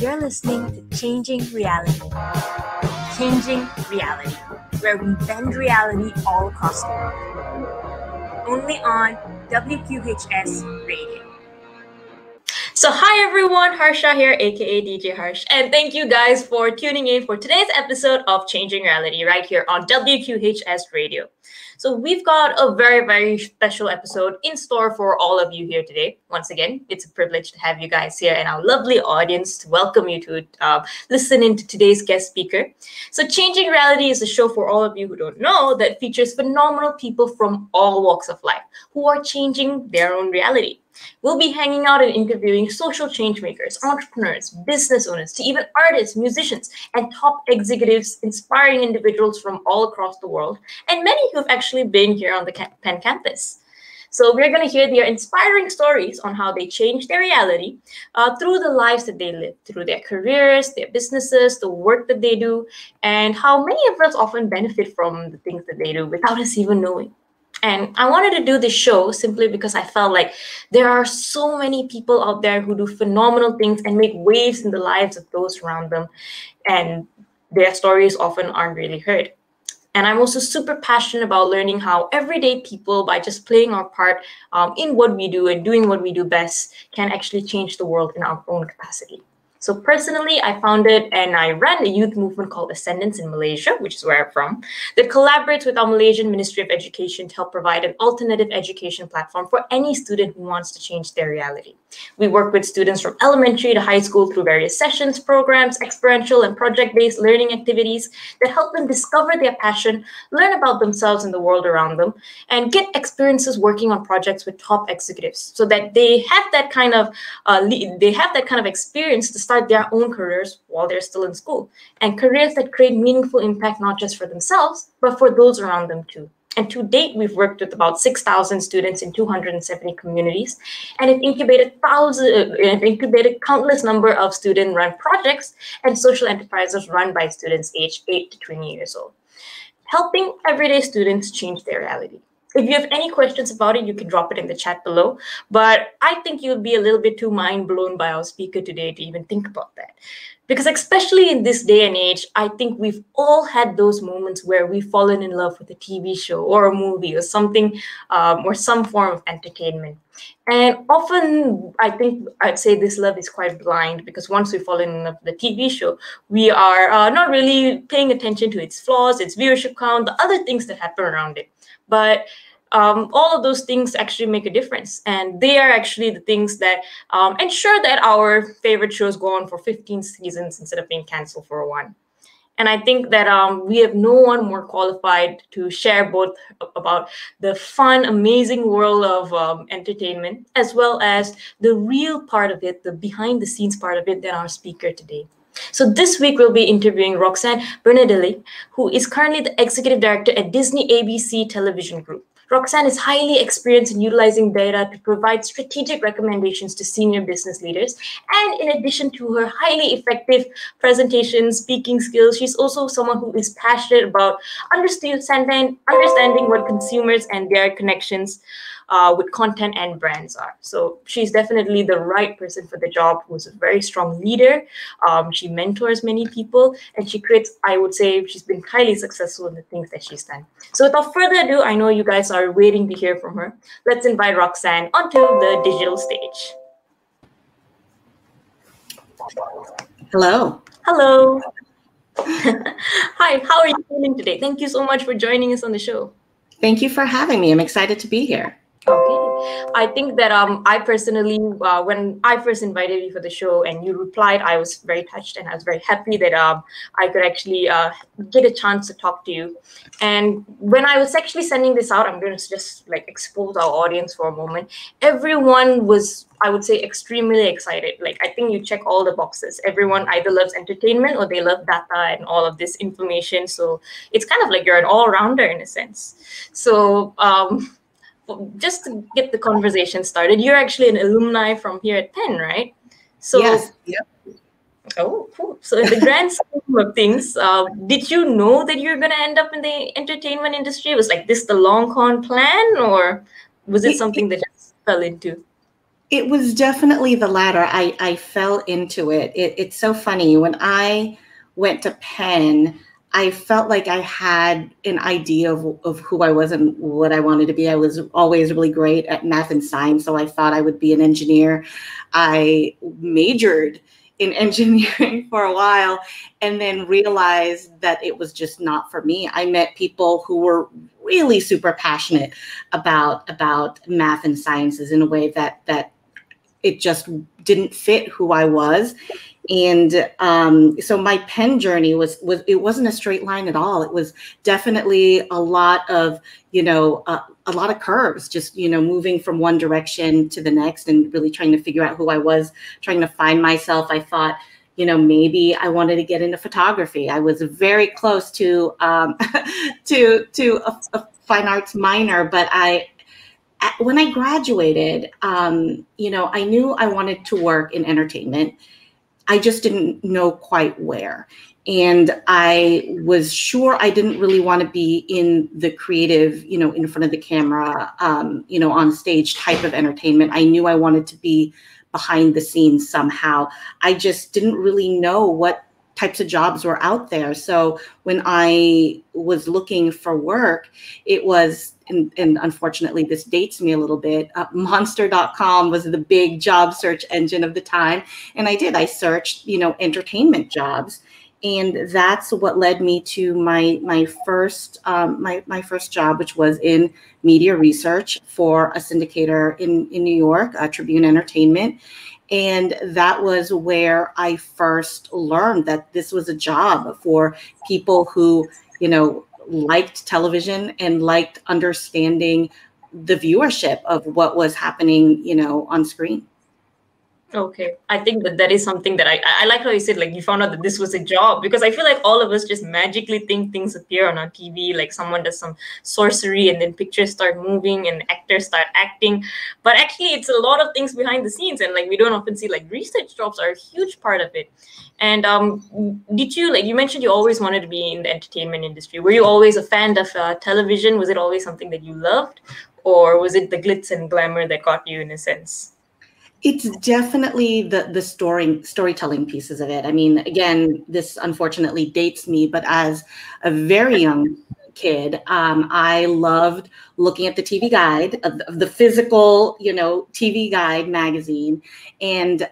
You're listening to Changing Reality. Changing Reality, where we bend reality all across the world. Only on WQHS Radio. So hi everyone, Harsha here, aka DJ Harsh, and thank you guys for tuning in for today's episode of Changing Reality right here on WQHS Radio. So we've got a very, very special episode in store for all of you here today. Once again, it's a privilege to have you guys here and our lovely audience to welcome you to listen in to today's guest speaker. So Changing Reality is a show for all of you who don't know that features phenomenal people from all walks of life who are changing their own reality. We'll be hanging out and interviewing social change makers, entrepreneurs, business owners, to even artists, musicians, and top executives, inspiring individuals from all across the world, and many who've actually been here on the Penn campus. So we're going to hear their inspiring stories on how they changed their reality through the lives that they live, through their careers, their businesses, the work that they do, and how many of us often benefit from the things that they do without us even knowing. And I wanted to do this show simply because I felt like there are so many people out there who do phenomenal things and make waves in the lives of those around them, and their stories often aren't really heard. And I'm also super passionate about learning how everyday people, by just playing our part in what we do and doing what we do best, can actually change the world in our own capacity. So personally, I founded and I ran a youth movement called Ascendance in Malaysia, which is where I'm from, that collaborates with our Malaysian Ministry of Education to help provide an alternative education platform for any student who wants to change their reality. We work with students from elementary to high school through various sessions, programs, experiential and project-based learning activities that help them discover their passion, learn about themselves and the world around them, and get experiences working on projects with top executives so that they have that kind of experience to start their own careers while they're still in school, and careers that create meaningful impact not just for themselves, but for those around them too. And to date, we've worked with about 6,000 students in 270 communities, and it incubated countless number of student-run projects and social enterprises run by students aged 8 to 20 years old, helping everyday students change their reality. If you have any questions about it, you can drop it in the chat below. But I think you'll be a little bit too mind blown by our speaker today to even think about that. Because especially in this day and age, I think we've all had those moments where we've fallen in love with a TV show or a movie or something, or some form of entertainment. And often, I think I'd say this love is quite blind, because once we fall in love with the TV show, we are not really paying attention to its flaws, its viewership count, the other things that happen around it. But all of those things actually make a difference. And they are actually the things that ensure that our favorite shows go on for 15 seasons instead of being canceled for one. And I think that we have no one more qualified to share both about the fun, amazing world of entertainment, as well as the real part of it, the behind the scenes part of it, than our speaker today. So this week, we'll be interviewing Roxanne Berardinelli, who is currently the executive director at Disney ABC Television Group. Roxanne is highly experienced in utilizing data to provide strategic recommendations to senior business leaders. And in addition to her highly effective presentation, speaking skills, she's also someone who is passionate about understanding what consumers and their connections with content and brands are. So she's definitely the right person for the job, who's a very strong leader. She mentors many people, and she creates, I would say, she's been highly successful in the things that she's done. So without further ado, I know you guys are waiting to hear from her. Let's invite Roxanne onto the digital stage. Hello. Hello. Hi, how are you feeling today? Thank you so much for joining us on the show. Thank you for having me. I'm excited to be here. Okay. I think that I personally, when I first invited you for the show and you replied, I was very touched, and I was very happy that I could actually get a chance to talk to you. And when I was actually sending this out, I'm going to just like expose our audience for a moment. Everyone was, I would say, extremely excited. Like, I think you check all the boxes. Everyone either loves entertainment or they love data and all of this information. So it's kind of like you're an all-rounder in a sense. So just to get the conversation started, you're actually an alumni from here at Penn, right? So, yes. Yep. Oh, cool. So in the grand scheme of things, did you know that you're going to end up in the entertainment industry? Was like this the long con plan, or was it something that just fell into? It was definitely the latter. I fell into it. It's so funny. When I went to Penn, I felt like I had an idea of who I was and what I wanted to be. I was always really great at math and science, so I thought I would be an engineer. I majored in engineering for a while and then realized that it was just not for me. I met people who were really super passionate about math and sciences in a way that it just didn't fit who I was. And so my Penn journey was it wasn't a straight line at all. It was definitely a lot of, a lot of curves, just, moving from one direction to the next and really trying to figure out who I was, trying to find myself. I thought, maybe I wanted to get into photography. I was very close to a fine arts minor, but when I graduated, I knew I wanted to work in entertainment. I just didn't know quite where. And I was sure I didn't really want to be in the creative, in front of the camera, on stage type of entertainment. I knew I wanted to be behind the scenes somehow. I just didn't really know what types of jobs were out there. So when I was looking for work, it was, and unfortunately this dates me a little bit, monster.com was the big job search engine of the time. And I searched, entertainment jobs. And that's what led me to my first job, which was in media research for a syndicator in New York, Tribune Entertainment. And that was where I first learned that this was a job for people who, liked television and liked understanding the viewership of what was happening, on screen. Okay. I think that is something that I like how you said, like, you found out that this was a job, because I feel like all of us just magically think things appear on our TV, like someone does some sorcery and then pictures start moving and actors start acting. But actually, it's a lot of things behind the scenes. And like, we don't often see, like, research jobs are a huge part of it. And did you, like, you mentioned you always wanted to be in the entertainment industry. Were you always a fan of television? Was it always something that you loved? Or was it the glitz and glamour that got you, in a sense? It's definitely the storytelling pieces of it. I mean, again, this unfortunately dates me, but as a very young kid, I loved looking at the TV guide of the physical, TV guide magazine, and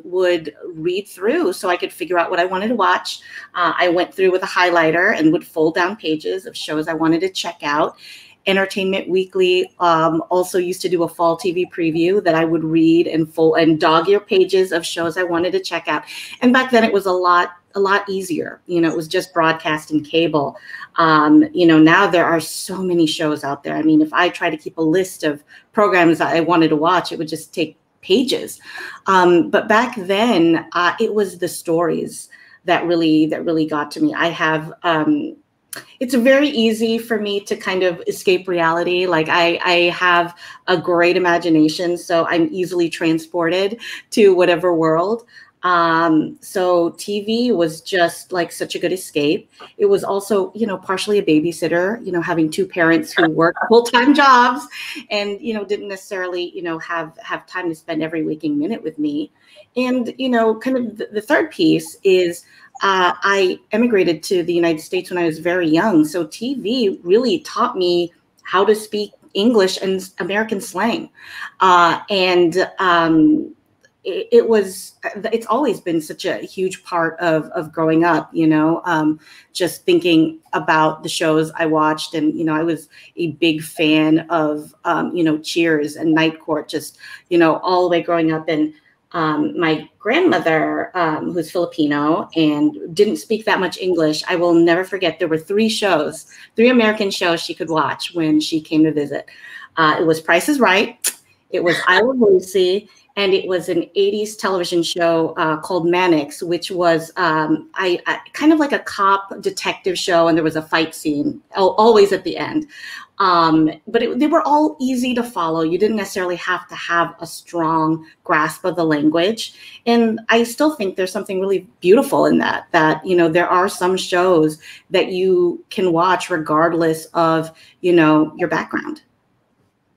would read through so I could figure out what I wanted to watch. I went through with a highlighter and would fold down pages of shows I wanted to check out. Entertainment Weekly also used to do a fall TV preview that I would read and dog-ear pages of shows I wanted to check out. And back then it was a lot easier. It was just broadcast and cable. Now there are so many shows out there. I mean, if I try to keep a list of programs that I wanted to watch, it would just take pages. But back then it was the stories that really got to me. I have it's very easy for me to kind of escape reality. Like I have a great imagination, so I'm easily transported to whatever world. So TV was just like such a good escape. It was also, partially a babysitter, having two parents who worked full-time jobs and, didn't necessarily, have time to spend every waking minute with me. And, kind of the third piece is I emigrated to the United States when I was very young. So TV really taught me how to speak English and American slang. It's always been such a huge part of growing up, just thinking about the shows I watched. And, I was a big fan of, Cheers and Night Court, just, all the way growing up. And my grandmother, who's Filipino and didn't speak that much English, I will never forget, there were three American shows she could watch when she came to visit. It was Price is Right, it was I Love Lucy, and it was an 80s television show called Mannix, which was I kind of like a cop detective show, and there was a fight scene always at the end. But they were all easy to follow. You didn't necessarily have to have a strong grasp of the language. And I still think there's something really beautiful in that, there are some shows that you can watch regardless of, your background.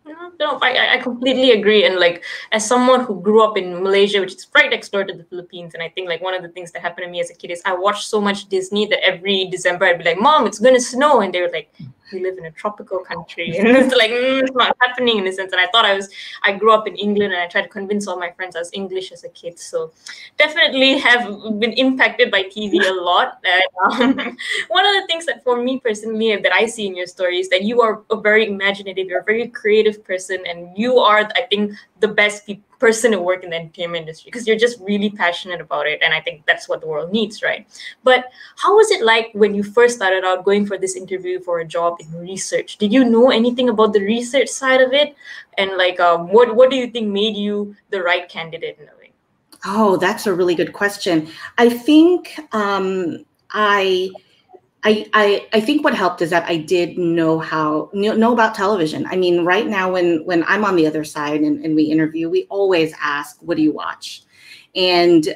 Yeah, No, I completely agree. And like, as someone who grew up in Malaysia, which is right next door to the Philippines, and I think like one of the things that happened to me as a kid is I watched so much Disney that every December I'd be like, Mom, it's gonna snow, and they were like, we live in a tropical country, and it's like it's not happening in a sense. And I thought I grew up in England, and I tried to convince all my friends I was English as a kid. So definitely have been impacted by TV a lot. And one of the things that for me personally that I see in your story is that you are a very imaginative, you're a very creative person, and you are, I think, the best person to work in the entertainment industry because you're just really passionate about it. And I think that's what the world needs, right? But how was it like when you first started out going for this interview for a job in research? Did you know anything about the research side of it? And like, what do you think made you the right candidate in a way? Oh, that's a really good question. I think I think what helped is that I did know about television. I mean, right now when I'm on the other side and we interview, we always ask, what do you watch? And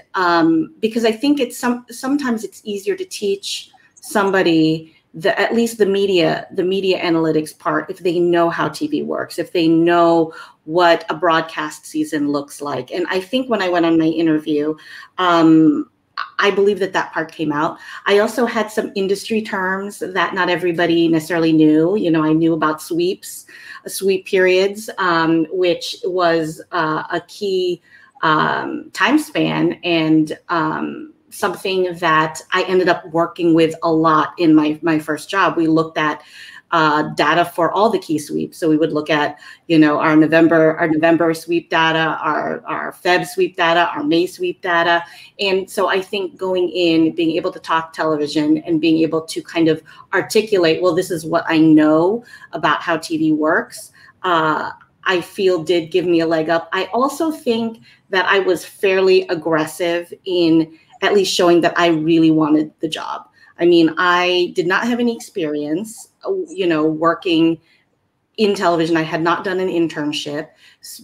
because I think sometimes it's easier to teach somebody at least the media analytics part, if they know how TV works, if they know what a broadcast season looks like. And I think when I went on my interview, I believe that part came out. I also had some industry terms that not everybody necessarily knew. You know, I knew about sweep periods, which was a key time span and something that I ended up working with a lot in my first job. We looked at data for all the key sweeps. So we would look at, you know, our November sweep data, our Feb sweep data, our May sweep data. And so I think going in, being able to talk television and being able to kind of articulate, well, this is what I know about how TV works, I feel did give me a leg up. I also think that I was fairly aggressive in at least showing that I really wanted the job. I mean, I did not have any experience, you know, working in television. I had not done an internship,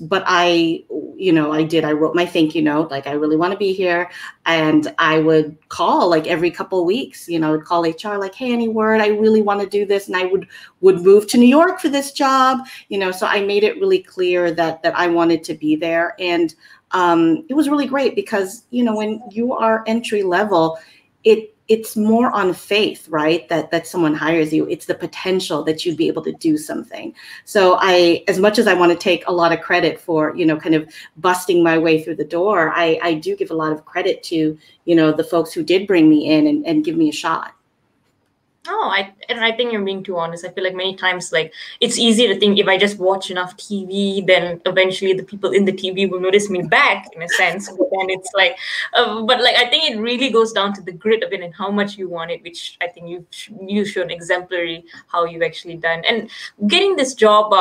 but I wrote my thank you note, like, I really want to be here. And I would call like every couple of weeks, you know, I'd call HR like, hey, any word? I really want to do this. And I would move to New York for this job, you know, so I made it really clear that I wanted to be there. And it was really great because, you know, when you are entry level, it's more on faith, right? That someone hires you. It's the potential that you'd be able to do something. So as much as I want to take a lot of credit for, you know, kind of busting my way through the door, I do give a lot of credit to, you know, the folks who did bring me in and give me a shot. Oh, I think you're being too honest. I feel like many times, like, it's easy to think if I just watch enough TV, then eventually the people in the TV will notice me back, in a sense. But then it's like, but like, I think it really goes down to the grit of it and how much you want it, which I think you shown exemplary how you've actually done. And getting this job,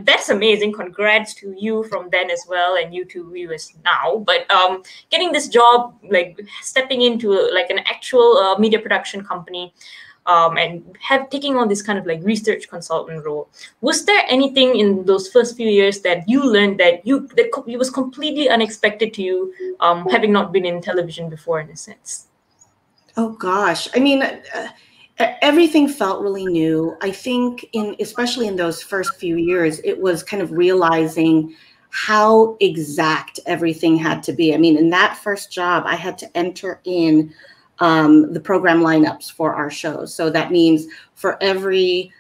that's amazing. Congrats to you from then as well, and you to viewers now. But getting this job, like stepping into like an actual media production company. And taking on this kind of like research consultant role. Was there anything in those first few years that you learned that it was completely unexpected to you, having not been in television before, in a sense? Oh gosh, I mean, everything felt really new. I think especially in those first few years, it was kind of realizing how exact everything had to be. I mean, in that first job, I had to enter in the program lineups for our shows. So that means for every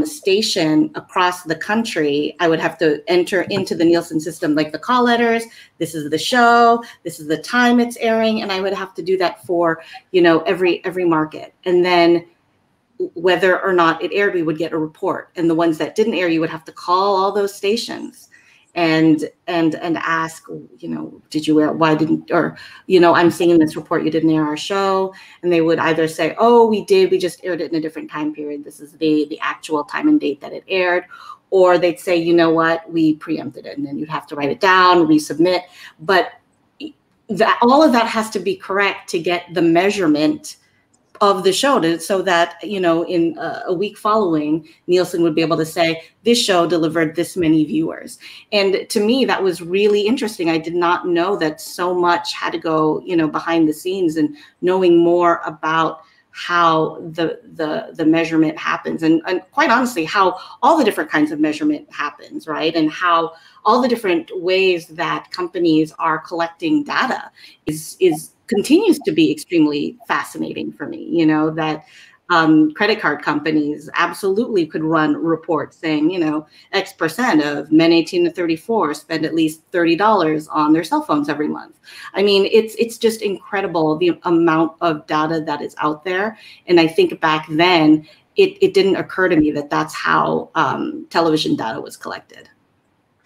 station across the country, I would have to enter into the Nielsen system, like the call letters, this is the show, this is the time it's airing. And I would have to do that for, you know, every market. And then whether or not it aired, we would get a report. And the ones that didn't air, you would have to call all those stations and ask, you know, did you air, why didn't, or, you know, I'm seeing in this report you didn't air our show. And they would either say, oh, we did, we just aired it in a different time period. This is the actual time and date that it aired. Or they'd say, you know what, we preempted it. And then you'd have to write it down, resubmit. But all of that has to be correct to get the measurement of the show, so that, you know, in a week following, Nielsen would be able to say, this show delivered this many viewers. And to me, that was really interesting. I did not know that so much had to go, you know, behind the scenes, and knowing more about how the measurement happens, and quite honestly, how all the different kinds of measurement happens, right? And how all the different ways that companies are collecting data is continues to be extremely fascinating for me. You know, that credit card companies absolutely could run reports saying, you know, X% of men 18 to 34 spend at least $30 on their cell phones every month. I mean, it's just incredible the amount of data that is out there. And I think back then, it didn't occur to me that that's how television data was collected.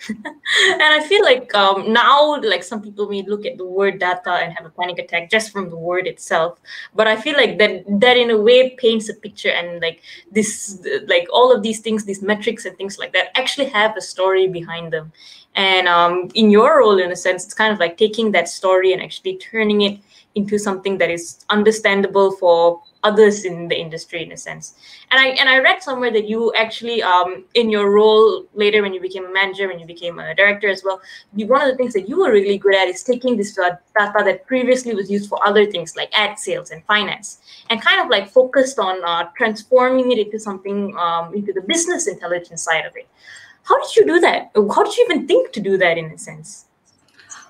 And I feel like now, like some people may look at the word data and have a panic attack just from the word itself. But I feel like that in a way paints a picture, and like this, like all of these things, these metrics and things like that actually have a story behind them. And in your role, in a sense, it's kind of like taking that story and actually turning it into something that is understandable for others in the industry, in a sense. And I read somewhere that you actually in your role later, when you became a manager, when you became a director as well, one of the things that you were really good at is taking this data that previously was used for other things like ad sales and finance, and kind of like focused on transforming it into something into the business intelligence side of it. How did you do that? How did you even think to do that, in a sense?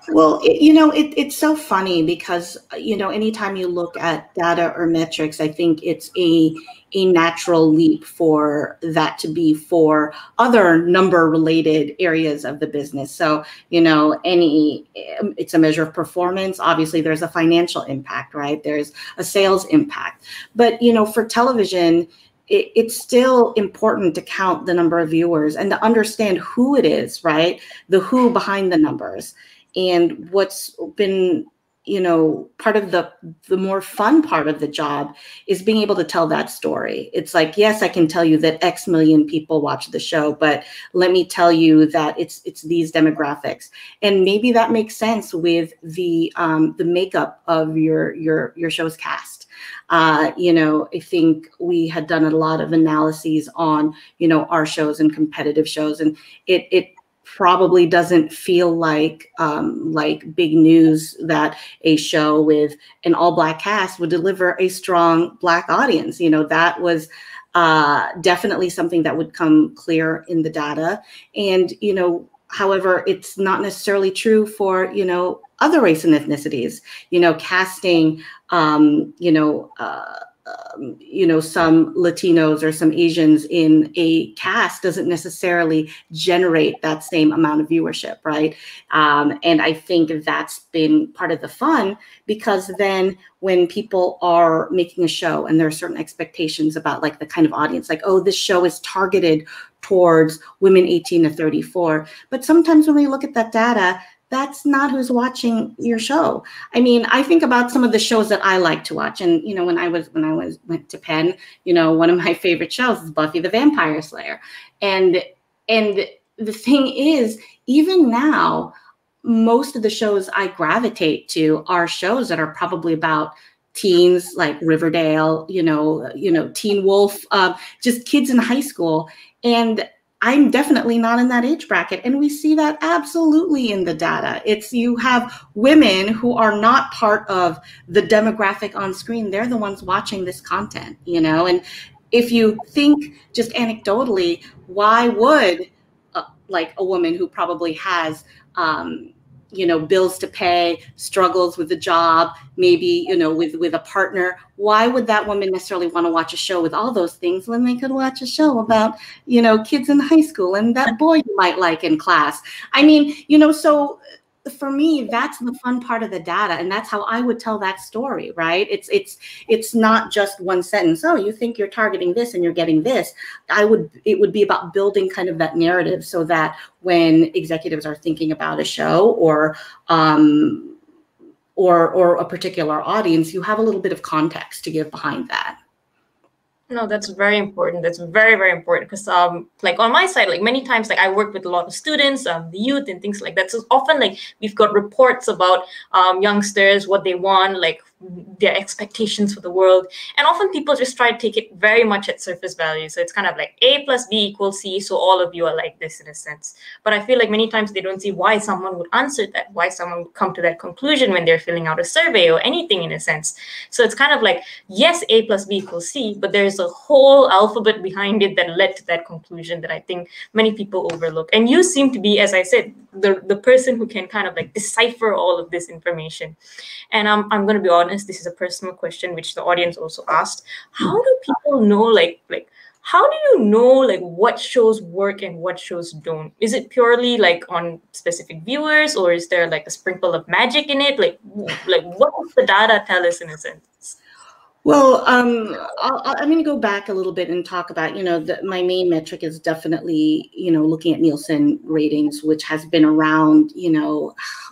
Well, it's so funny because, anytime you look at data or metrics, I think it's a natural leap for that to be for other number related areas of the business. So, it's a measure of performance. Obviously, there's a financial impact, right? There's a sales impact. But, for television, it's still important to count the number of viewers and to understand who it is, right? The who behind the numbers. And what's been, part of the more fun part of the job is being able to tell that story. It's like, yes, I can tell you that X million people watch the show, but let me tell you that it's these demographics. And maybe that makes sense with the makeup of your show's cast. I think we had done a lot of analyses on, our shows and competitive shows, and it probably doesn't feel like big news that a show with an all-Black cast would deliver a strong Black audience. That was definitely something that would come clear in the data. And, however, it's not necessarily true for, other race and ethnicities. Casting, some Latinos or some Asians in a cast doesn't necessarily generate that same amount of viewership, right? And I think that's been part of the fun, because then when people are making a show and there are certain expectations about like the kind of audience, like, oh, this show is targeted towards women 18 to 34. But sometimes when we look at that data, that's not who's watching your show. I mean, I think about some of the shows that I like to watch. And, when I went to Penn, one of my favorite shows is Buffy the Vampire Slayer. And the thing is, even now, most of the shows I gravitate to are shows that are probably about teens, like Riverdale, Teen Wolf, just kids in high school. And I'm definitely not in that age bracket. And we see that absolutely in the data. You have women who are not part of the demographic on screen. They're the ones watching this content, and if you think just anecdotally, why would like a woman who probably has, bills to pay, struggles with a job, maybe, with a partner, why would that woman necessarily want to watch a show with all those things when they could watch a show about, kids in high school and that boy you might like in class? I mean, so for me, that's the fun part of the data. And that's how I would tell that story, right? It's not just one sentence. Oh, you think you're targeting this and you're getting this. It would be about building kind of that narrative so that when executives are thinking about a show or a particular audience, you have a little bit of context to give behind that. No, that's very important. That's very, very important, because like on my side, like many times, like I work with a lot of students, the youth and things like that. So often like we've got reports about youngsters, what they want, like their expectations for the world. And often people just try to take it very much at surface value. So it's kind of like A plus B equals C, so all of you are like this in a sense. But I feel like many times they don't see why someone would answer that, why someone would come to that conclusion when they're filling out a survey or anything in a sense. So it's kind of like, yes, A plus B equals C, but there's a whole alphabet behind it that led to that conclusion that I think many people overlook. And you seem to be, as I said, the person who can kind of like decipher all of this information. And I'm going to be honest, this is a personal question which the audience also asked. How do people know, like how do you know like what shows work and what shows don't? Is it purely like on specific viewers, or is there like a sprinkle of magic in it? Like what does the data tell us in a sense? Well, I'm going to go back a little bit and talk about, my main metric is definitely, looking at Nielsen ratings, which has been around,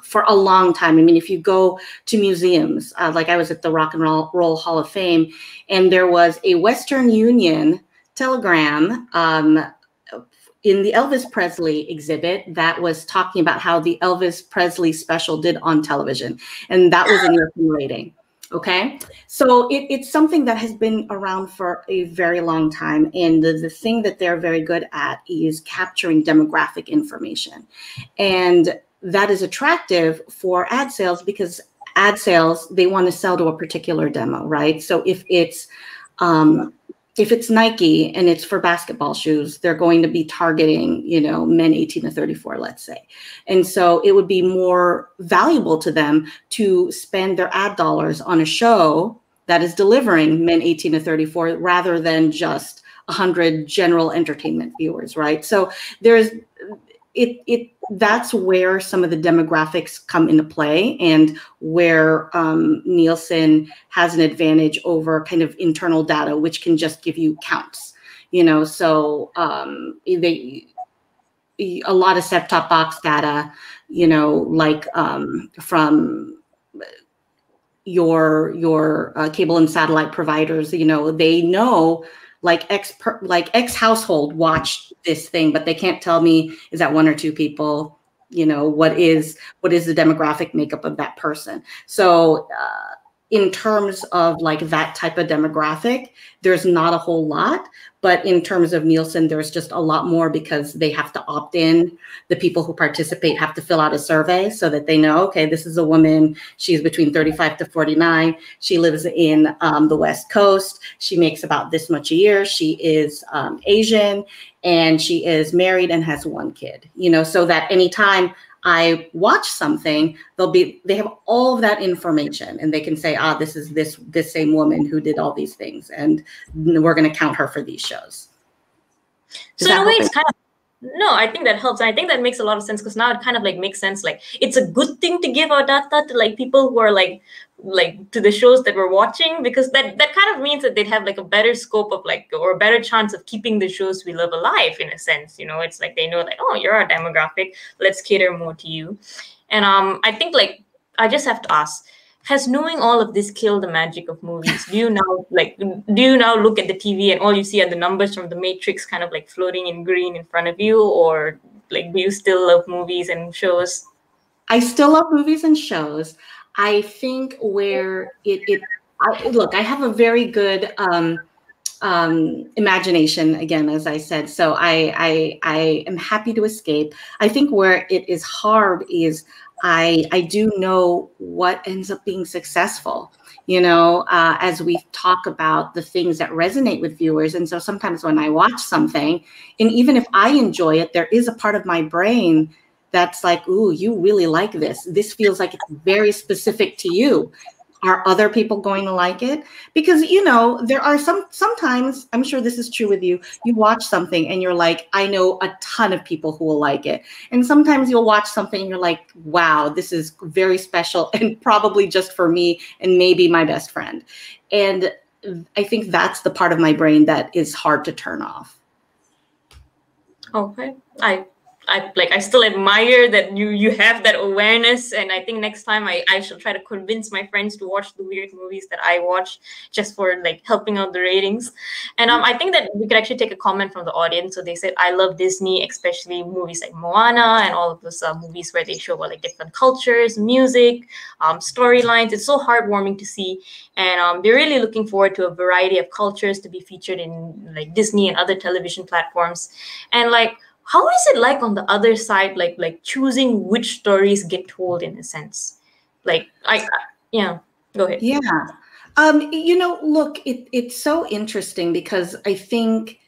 for a long time. I mean, if you go to museums, like I was at the Rock and Roll Hall of Fame, and there was a Western Union telegram in the Elvis Presley exhibit that was talking about how the Elvis Presley special did on television. And that was a Nielsen rating. Okay, so it's something that has been around for a very long time. And the thing that they're very good at is capturing demographic information. And that is attractive for ad sales, because ad sales, they want to sell to a particular demo, right? So if it's Nike and it's for basketball shoes, they're going to be targeting, men 18 to 34, let's say. And so it would be more valuable to them to spend their ad dollars on a show that is delivering men 18 to 34 rather than just 100 general entertainment viewers, right? So that's where some of the demographics come into play, and where Nielsen has an advantage over kind of internal data, which can just give you counts, so a lot of set-top box data, like from your cable and satellite providers, they know like X household watched this thing, but they can't tell me, is that one or two people, what is the demographic makeup of that person. So in terms of like that type of demographic, there's not a whole lot. But in terms of Nielsen, there's just a lot more, because they have to opt in. The people who participate have to fill out a survey so that they know, okay, this is a woman. She's between 35 to 49. She lives in the West Coast. She makes about this much a year. She is Asian, and she is married and has one kid, so that anytime I watch something, they have all of that information, and they can say, this is this same woman who did all these things, and we're going to count her for these shows. So in a way, it's kind of, no, I think that helps. I think that makes a lot of sense, because now it kind of like makes sense. Like, it's a good thing to give our data to like people who are like to the shows that we're watching, because that kind of means that they'd have like a better scope of like, or a better chance of keeping the shows we love alive in a sense. It's like they know like, oh, you're our demographic, let's cater more to you. And I think like I just have to ask, has knowing all of this killed the magic of movies? Do you now look at the TV and all you see are the numbers from the Matrix kind of like floating in green in front of you, or like do you still love movies and shows? I still love movies and shows. I think where I have a very good imagination, again, as I said. So I am happy to escape. I think where it is hard is I do know what ends up being successful, as we talk about the things that resonate with viewers. And so sometimes when I watch something, and even if I enjoy it, there is a part of my brain that's like, ooh, you really like this. This feels like it's very specific to you. Are other people going to like it? Because, there are sometimes, I'm sure this is true with you, you watch something and you're like, I know a ton of people who will like it. And sometimes you'll watch something and you're like, wow, this is very special and probably just for me and maybe my best friend. And I think that's the part of my brain that is hard to turn off. Okay. I I still admire that you have that awareness, and I think next time I shall try to convince my friends to watch the weird movies that I watch, just for like helping out the ratings. And I think that we could actually take a comment from the audience. So they said, I love Disney, especially movies like Moana and all of those movies where they show about like different cultures, music, storylines. It's so heartwarming to see, and they're really looking forward to a variety of cultures to be featured in like Disney and other television platforms. And like, how is it like on the other side, like choosing which stories get told, in a sense? Like yeah, go ahead. Yeah. Look, it's so interesting because I think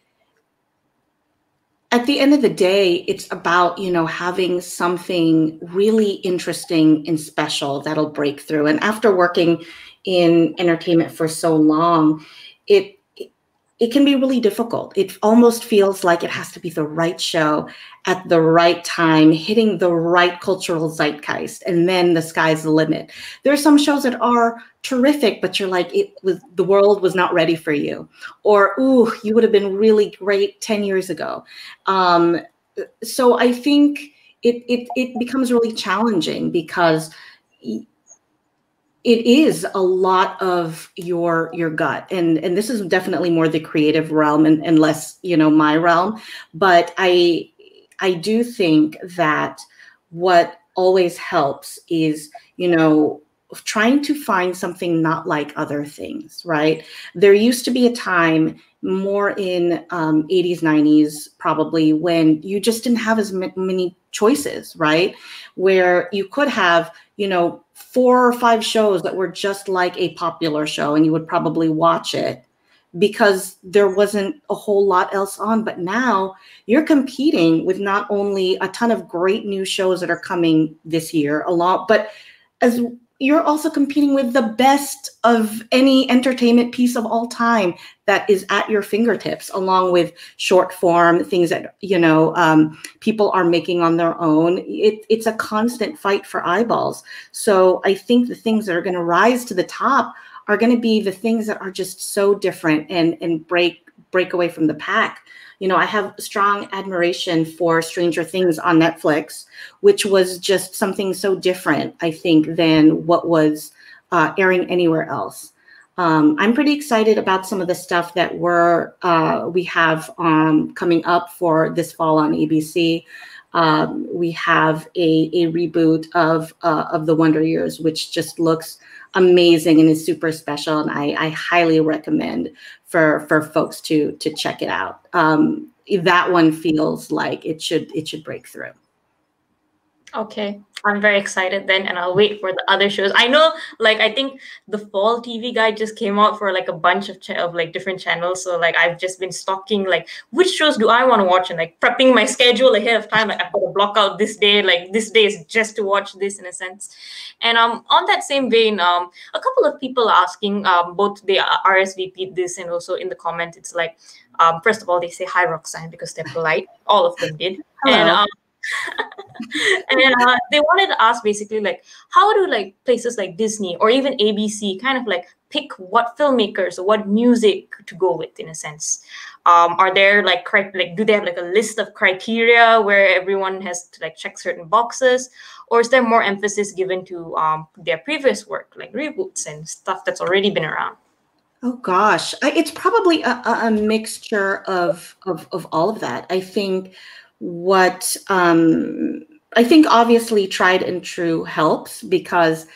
at the end of the day, it's about, having something really interesting and special that'll break through. And after working in entertainment for so long, it can be really difficult. It almost feels like it has to be the right show at the right time, hitting the right cultural zeitgeist, and then the sky's the limit. There are some shows that are terrific, but you're like, the world was not ready for you. Or, ooh, you would have been really great 10 years ago. So I think it becomes really challenging because it is a lot of your gut, and this is definitely more the creative realm and less my realm. But I do think that what always helps is trying to find something not like other things, right? There used to be a time more in 80s, 90s, probably, when you just didn't have as many choices, right? Where you could have 4 or 5 shows that were just like a popular show, and you would probably watch it because there wasn't a whole lot else on. But now you're competing with not only a ton of great new shows that are coming this year a lot, but as you're also competing with the best of any entertainment piece of all time that is at your fingertips, along with short form things that people are making on their own. It's a constant fight for eyeballs. So I think the things that are going to rise to the top are going to be the things that are just so different and break away from the pack. I have strong admiration for Stranger Things on Netflix, which was just something so different, I think, than what was airing anywhere else. I'm pretty excited about some of the stuff that we have coming up for this fall on ABC. We have a reboot of The Wonder Years, which just looks amazing and is super special, and I highly recommend for folks to check it out. That one feels like it should break through. Okay, I'm very excited then, and I'll wait for the other shows. I know, I think the fall TV guide just came out for a bunch of different channels. So I've just been stalking which shows do I want to watch, and prepping my schedule ahead of time. I've got to block out this day. This day is just to watch this, in a sense. And on that same vein, a couple of people asking, both they RSVP'd this and also in the comment, it's first of all, they say hi Roxanne because they're polite. All of them did. Hello. And and they wanted to ask basically how do places like Disney or even ABC kind of pick what filmmakers or what music to go with, in a sense? Are there do they have a list of criteria where everyone has to check certain boxes, or is there more emphasis given to their previous work, like reboots and stuff that's already been around? Oh gosh, it's probably a mixture of all of that. I think obviously tried and true helps, because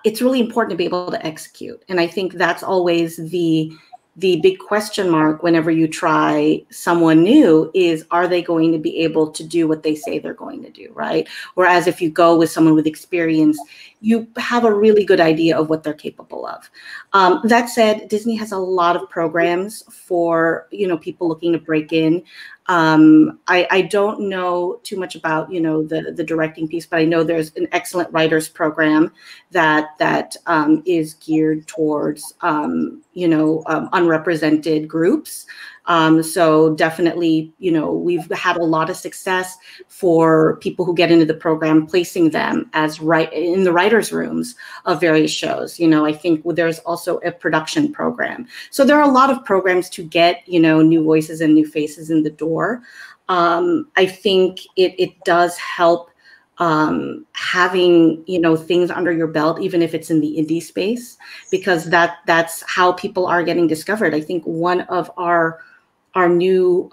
it's really important to be able to execute. And I think that's always the big question mark whenever you try someone new is, are they going to be able to do what they say they're going to do, right? Whereas if you go with someone with experience, you have a really good idea of what they're capable of. That said, Disney has a lot of programs for, people looking to break in. I don't know too much about, the directing piece, but I know there's an excellent writers program that is geared towards, unrepresented groups. So definitely, we've had a lot of success for people who get into the program, placing them as in the writers' rooms of various shows. I think there's also a production program. So there are a lot of programs to get, new voices and new faces in the door. I think it does help having, things under your belt, even if it's in the indie space, because that's how people are getting discovered. I think one of our new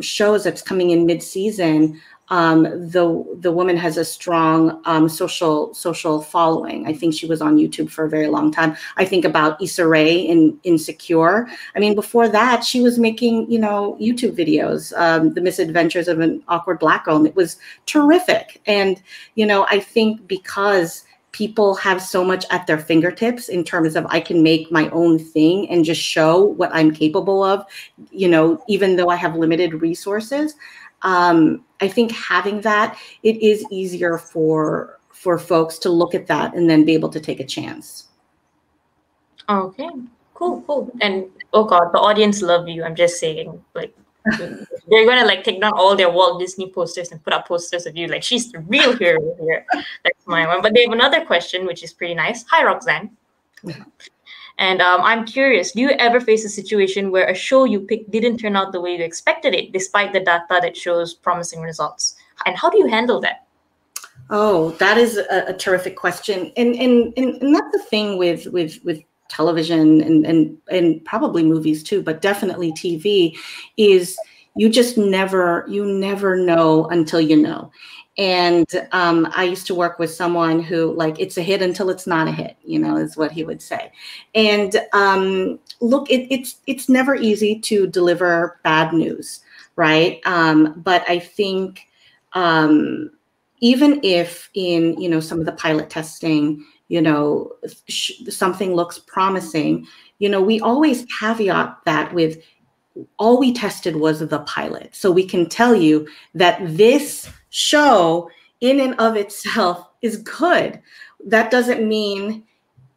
shows that's coming in mid-season, the woman has a strong social following. I think she was on YouTube for a very long time. I think about Issa Rae in Insecure. I mean, before that, she was making, YouTube videos, The Misadventures of an Awkward Black Girl, and it was terrific. And, I think because people have so much at their fingertips in terms of I can make my own thing and just show what I'm capable of, even though I have limited resources. I think having that, it is easier for folks to look at that and then be able to take a chance. Okay, cool. And oh God, the audience love you. I'm just saying, like, they're gonna like take down all their Walt Disney posters and put up posters of you. Like, she's the real hero here. That's my one. But they have another question, which is pretty nice. Hi, Roxanne. And I'm curious, do you ever face a situation where a show you picked didn't turn out the way you expected it, despite the data that shows promising results? And how do you handle that? Oh, that is a terrific question. And that's the thing with television and probably movies too, but definitely TV, is you never know until you know. And I used to work with someone who, like, it's a hit until it's not a hit, is what he would say. And look, it's never easy to deliver bad news, right? But I think even if in, some of the pilot testing, something looks promising, we always caveat that with, all we tested was the pilot. So we can tell you that this show in and of itself is good. That doesn't mean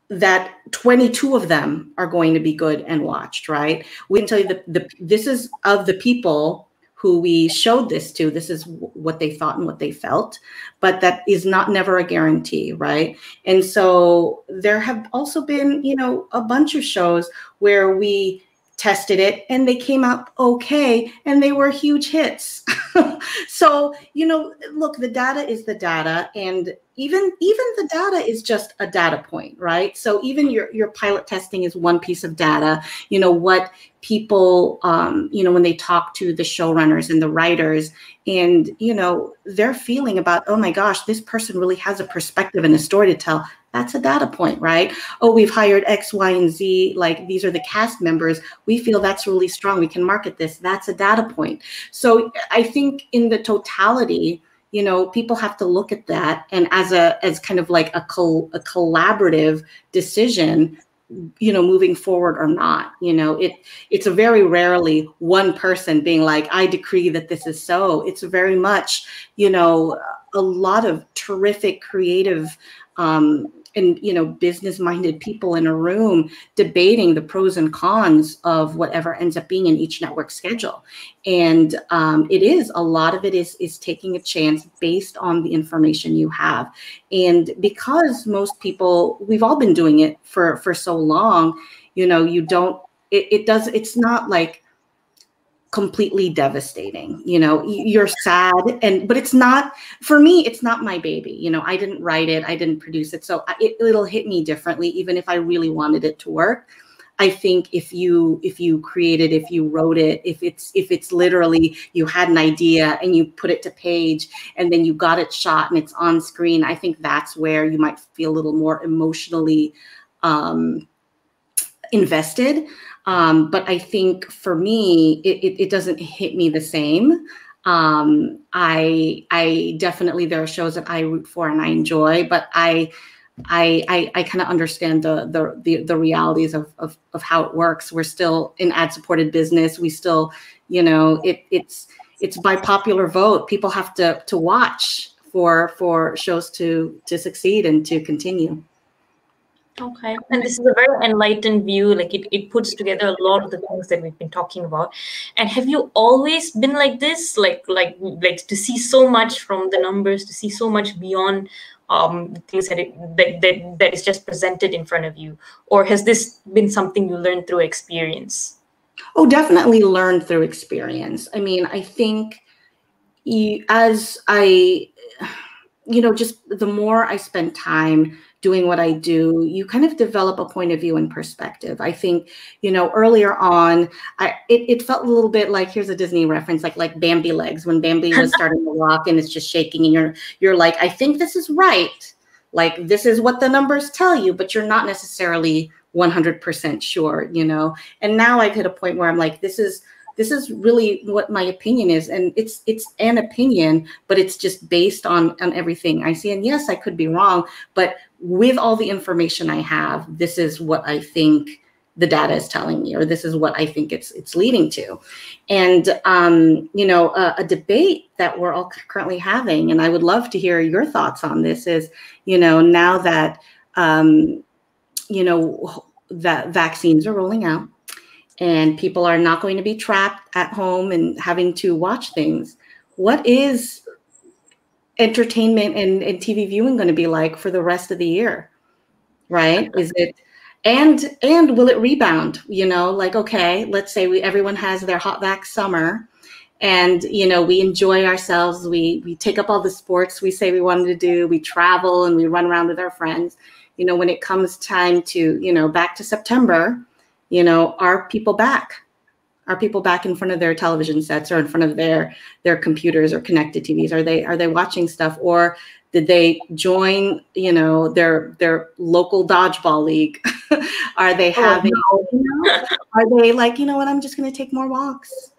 that 22 of them are going to be good and watched, right? We can tell you that this is of the people who we showed this to, this is what they thought and what they felt, but that is never a guarantee, right? And so there have also been, a bunch of shows where we tested it and they came out okay and they were huge hits. So, look, the data is the data, and even the data is just a data point, right? So even your pilot testing is one piece of data. What people, when they talk to the showrunners and the writers, and their feeling about, oh my gosh, this person really has a perspective and a story to tell. That's a data point, right? Oh, we've hired X, Y, and Z. Like, these are the cast members. We feel that's really strong. We can market this. That's a data point. So I think in the totality, people have to look at that, and as kind of like a collaborative decision, moving forward or not. It's a very rarely one person being like, I decree that this is so. It's very much, a lot of terrific creative and business-minded people in a room debating the pros and cons of whatever ends up being in each network schedule. And a lot of it is taking a chance based on the information you have. And because most people, we've all been doing it for so long, it's not like completely devastating. You're sad, but it's not, for me, it's not my baby. I didn't write it, I didn't produce it, so it'll hit me differently, even if I really wanted it to work. I think if you created, if you wrote it, if it's literally you had an idea and you put it to page and then you got it shot and it's on screen, I think that's where you might feel a little more emotionally invested. But I think for me, it doesn't hit me the same. I definitely, there are shows that I root for and I enjoy, but I kind of understand the realities of how it works. We're still in ad-supported business. We still, it's by popular vote. People have to watch for shows to succeed and to continue. Okay, and this is a very enlightened view. Like, it puts together a lot of the things that we've been talking about. And have you always been like this, like to see so much from the numbers, to see so much beyond the things that is just presented in front of you, or has this been something you learned through experience? Oh, definitely learned through experience. I mean, I think as I, just the more I spend time doing what I do, you kind of develop a point of view and perspective. I think, earlier on, it felt a little bit like, here's a Disney reference, like Bambi legs, when Bambi was starting to walk and it's just shaking, and you're like, I think this is right. Like, this is what the numbers tell you, but you're not necessarily 100% sure, And now I've hit a point where I'm like, this is really what my opinion is. And it's an opinion, but it's just based on everything I see. And yes, I could be wrong, but with all the information I have, this is what I think the data is telling me, or this is what I think it's leading to. And, a debate that we're all currently having, and I would love to hear your thoughts on this, is, now that, that vaccines are rolling out, and people are not going to be trapped at home and having to watch things, what is entertainment and TV viewing going to be like for the rest of the year, right? Is it, and will it rebound? Okay, let's say everyone has their hot vax summer, and we enjoy ourselves, we take up all the sports we say we wanted to do, we travel and we run around with our friends. When it comes time to back to September, are people back? Are people back in front of their television sets, or in front of their computers or connected TVs? Are they watching stuff, or did they join their local dodgeball league? Are they having? Are they like, what? I'm just going to take more walks.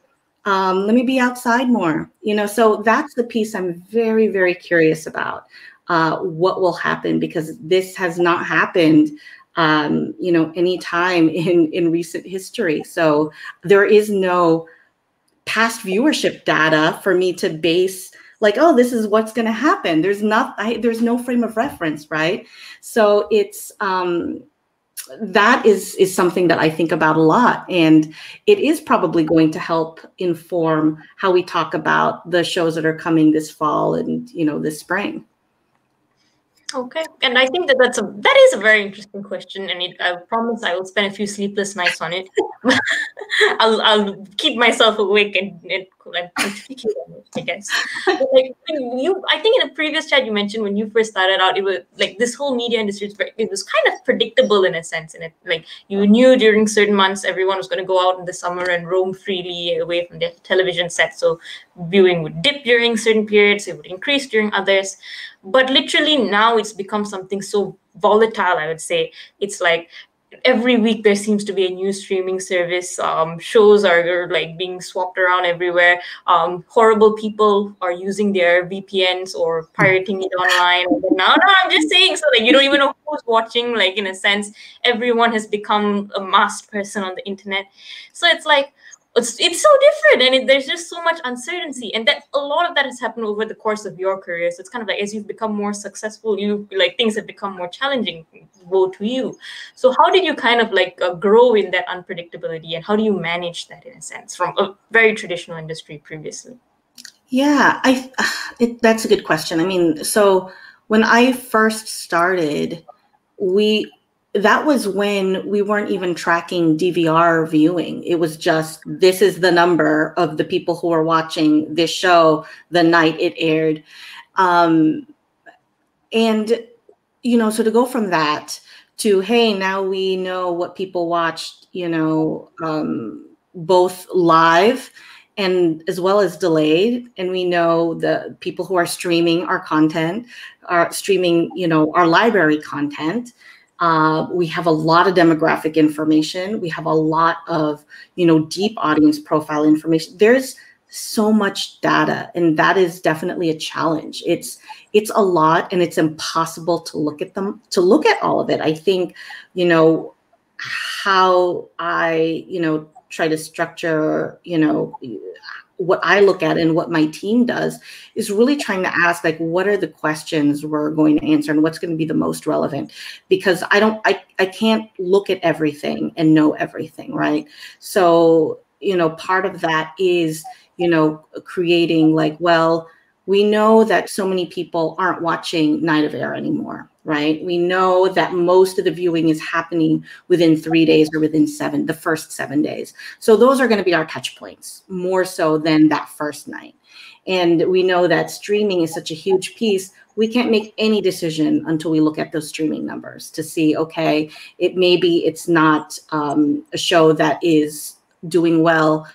Let me be outside more. So that's the piece I'm very, very curious about. What will happen, because this has not happened any time in recent history. So there is no past viewership data for me to base like, oh, this is what's going to happen. There's no frame of reference, right? So it's that is something that I think about a lot, and it is probably going to help inform how we talk about the shows that are coming this fall and this spring. Okay, and I think that is a very interesting question, and I promise I will spend a few sleepless nights on it. I'll keep myself awake and pontificate on it, I guess. But I think in a previous chat you mentioned when you first started out, it was like this whole media industry. It was kind of predictable in a sense, and it like you knew during certain months everyone was going to go out in the summer and roam freely away from their television sets. So viewing would dip during certain periods, it would increase during others. But literally now it's become something so volatile, I would say. It's like every week there seems to be a new streaming service. Shows are like being swapped around everywhere. Horrible people are using their VPNs or pirating it online. No, I'm just saying, so like you don't even know who's watching. Like in a sense, everyone has become a masked person on the internet. So it's like, it's so different, and there's just so much uncertainty, and that a lot of that has happened over the course of your career. So it's kind of like as you've become more successful, things have become more challenging, woe to you. So how did you kind of grow in that unpredictability, and how do you manage that in a sense from a very traditional industry previously? Yeah, that's a good question. I mean, so when I first started, that was when we weren't even tracking DVR viewing. It was just, this is the number of the people who are watching this show the night it aired. And, so to go from that to, hey, now we know what people watched, both live and as well as delayed. And we know the people who are streaming our content, are streaming, our library content. We have a lot of demographic information. We have a lot of, deep audience profile information. There's so much data, and that is definitely a challenge. It's a lot, and it's impossible to look at all of it. I think, how I, try to structure, what I look at and what my team does is really trying to ask, what are the questions we're going to answer and what's going to be the most relevant? Because I can't look at everything and know everything, right? So, part of that is, creating we know that so many people aren't watching Night of Air anymore, right? We know that most of the viewing is happening within 3 days or within the first 7 days. So those are going to be our touch points more so than that first night. And we know that streaming is such a huge piece. We can't make any decision until we look at those streaming numbers to see, okay, it's not a show that is doing well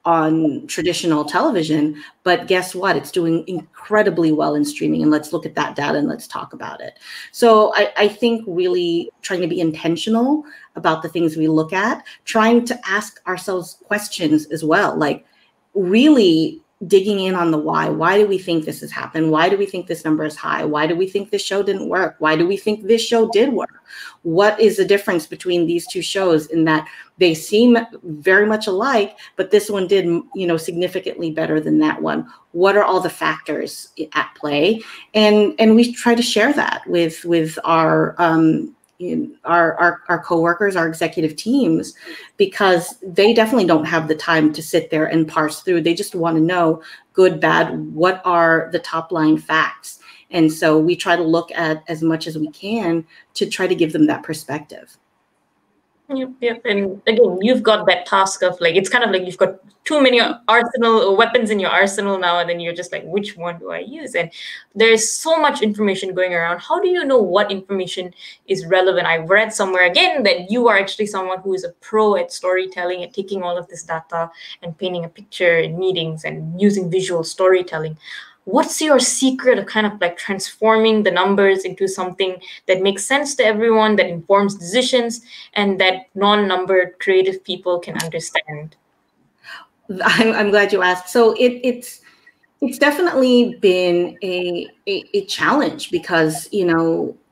on traditional television, but guess what? It's doing incredibly well in streaming. And let's look at that data and let's talk about it. So I think really trying to be intentional about the things we look at, trying to ask ourselves questions as well, like really digging in on the why. Why do we think this has happened? Why do we think this number is high? Why do we think this show didn't work? Why do we think this show did work? What is the difference between these two shows in that they seem very much alike, but this one did, significantly better than that one? What are all the factors at play? And we try to share that with our coworkers, our executive teams, because they definitely don't have the time to sit there and parse through. They just want to know, good, bad, what are the top line facts? And so we try to look at as much as we can to try to give them that perspective. Yep. And again, you've got that task of like, it's kind of like you've got too many weapons in your arsenal now, and then you're just like, which one do I use? And there's so much information going around. How do you know what information is relevant? I read somewhere again that you are actually someone who is a pro at storytelling and taking all of this data and painting a picture in meetings and using visual storytelling. What's your secret of kind of like transforming the numbers into something that makes sense to everyone, that informs decisions, and that non-numbered creative people can understand? I'm glad you asked. So it's definitely been a challenge because,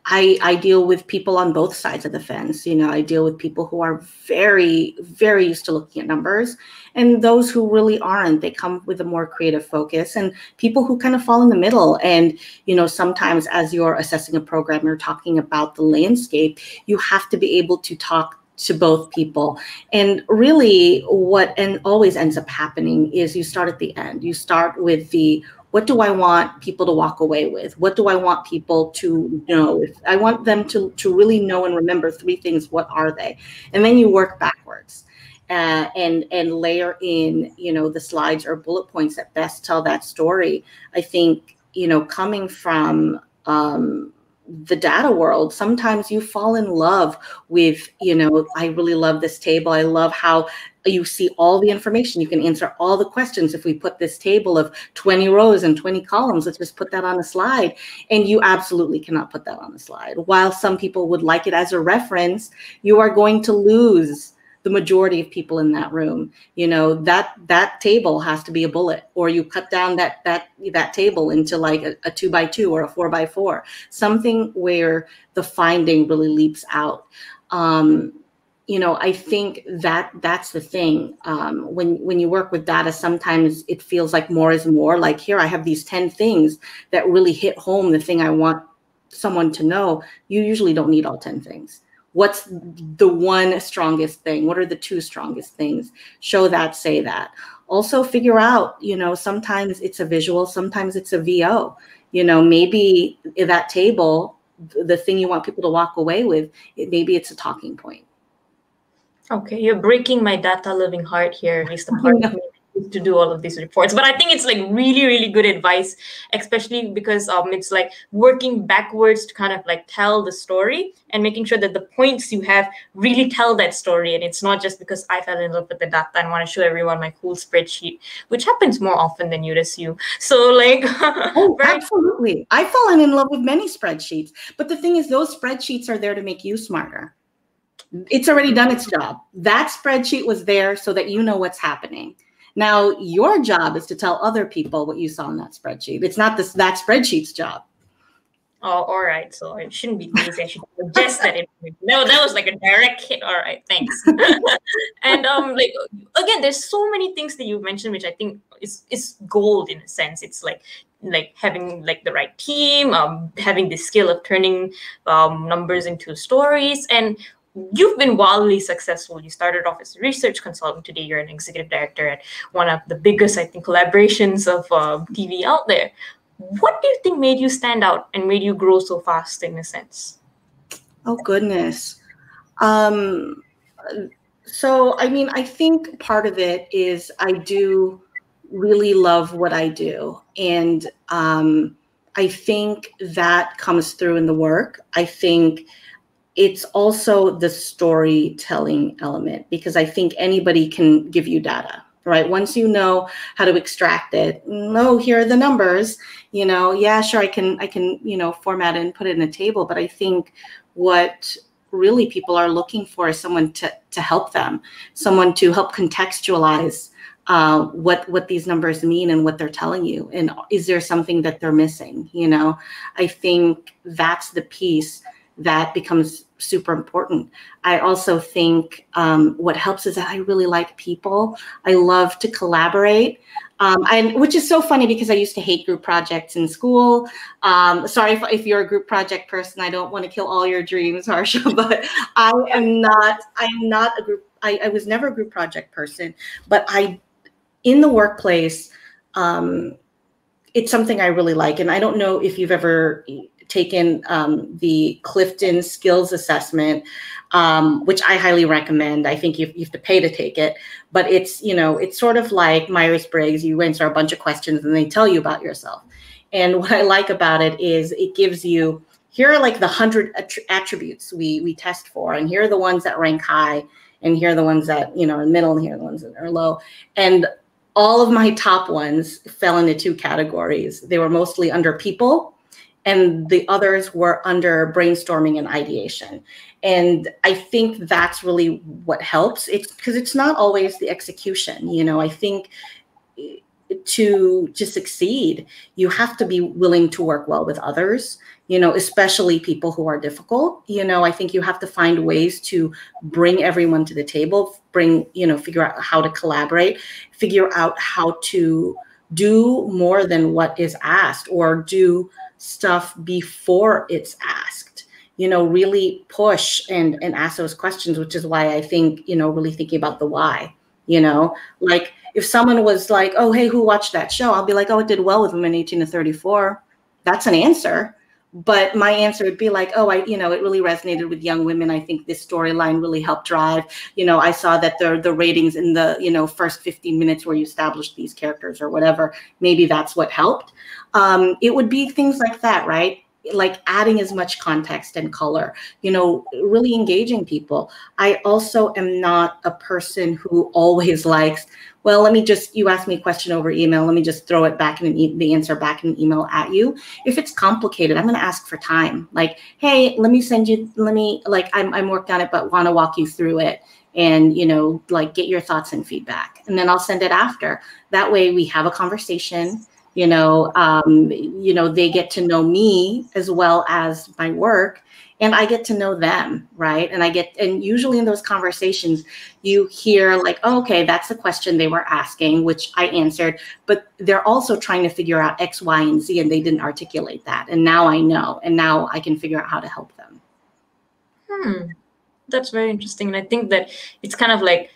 I deal with people on both sides of the fence. I deal with people who are very, very used to looking at numbers, and those who really aren't. They come with a more creative focus, and people who kind of fall in the middle. And, sometimes as you're assessing a program, you're talking about the landscape, you have to be able to talk to both people. And really what always ends up happening is you start at the end. You start with what do I want people to walk away with? What do I want people to know? If I want them to really know and remember three things, what are they? And then you work backwards and layer in, the slides or bullet points that best tell that story. I think, coming from the data world, sometimes you fall in love with, I really love this table. I love how you see all the information. You can answer all the questions. If we put this table of 20 rows and 20 columns, let's just put that on a slide. And you absolutely cannot put that on a slide. While some people would like it as a reference, you are going to lose the majority of people in that room. That table has to be a bullet, or you cut down that table into like a 2x2 or a 4x4, something where the finding really leaps out. I think that's the thing. When you work with data, sometimes it feels like more is more. Like, here, I have these 10 things that really hit home the thing I want someone to know. You usually don't need all 10 things. What's the one strongest thing? What are the two strongest things? Show that, say that. Also figure out, sometimes it's a visual, sometimes it's a VO. Maybe that table, the thing you want people to walk away with, maybe it's a talking point. Okay, you're breaking my data loving heart here, at least the part of me to do all of these reports. But I think it's like really, really good advice, especially because it's like working backwards to kind of like tell the story and making sure that the points you have really tell that story. And it's not just because I fell in love with the data and want to show everyone my cool spreadsheet, which happens more often than you'd assume. So like, absolutely. I've fallen in love with many spreadsheets, but the thing is, those spreadsheets are there to make you smarter. It's already done its job. That spreadsheet was there so that you know what's happening. Now, your job is to tell other people what you saw in that spreadsheet. It's not that spreadsheet's job. Oh, all right. So it shouldn't be lazy. I should suggest that. No, that was like a direct hit. All right, thanks. And like again, there's so many things that you mentioned, which I think is gold in a sense. It's like having like the right team, having the skill of turning numbers into stories, and you've been wildly successful. You started off as a research consultant. Today, you're an executive director at one of the biggest, I think, collaborations of TV out there. What do you think made you stand out and made you grow so fast in a sense? Oh, goodness. So, I mean, I think part of it is I do really love what I do. And I think that comes through in the work. I think it's also the storytelling element, because I think anybody can give you data, right? Once you know how to extract it, no, here are the numbers, yeah, sure, I can, format it and put it in a table. But I think what really people are looking for is someone to help them, someone to help contextualize what these numbers mean and what they're telling you. And is there something that they're missing? I think that's the piece that becomes super important. I also think what helps is that I really like people. I love to collaborate, which is so funny because I used to hate group projects in school. Sorry if you're a group project person. I don't want to kill all your dreams, Harsha, but I am not a group. I was never a group project person, but in the workplace, it's something I really like. And I don't know if you've ever taken the Clifton skills assessment, which I highly recommend. I think you have to pay to take it, but it's sort of like Myers-Briggs. You answer a bunch of questions and they tell you about yourself. And what I like about it is it gives you, here are like the 100 attributes we test for, and here are the ones that rank high, and here are the ones that are in the middle, and here are the ones that are low. And all of my top ones fell into two categories. They were mostly under people, and the others were under brainstorming and ideation. And I think that's really what helps. It's because it's not always the execution. I think to succeed, you have to be willing to work well with others, especially people who are difficult. I think you have to find ways to bring everyone to the table, figure out how to collaborate, figure out how to do more than what is asked, or do stuff before it's asked, really push and ask those questions, which is why I think, really thinking about the why, like if someone was like, oh, hey, who watched that show? I'll be like, oh, it did well with women 18 to 34. That's an answer. But my answer would be like, oh, it really resonated with young women. I think this storyline really helped drive. I saw that the ratings in the, first 15 minutes where you established these characters or whatever, maybe that's what helped. It would be things like that, right? Like adding as much context and color, really engaging people. I also am not a person who always likes, well, you asked me a question over email, let me just throw it back in the answer back in an email at you. If it's complicated, I'm going to ask for time. Like, hey, I'm worked on it, but want to walk you through it and, get your thoughts and feedback. And then I'll send it after. That way we have a conversation. They get to know me as well as my work, and I get to know them, right? And usually in those conversations, you hear like, oh, okay, that's the question they were asking, which I answered, but they're also trying to figure out X, Y, and Z, and they didn't articulate that. And now I know, and now I can figure out how to help them. That's very interesting. And I think that it's kind of like,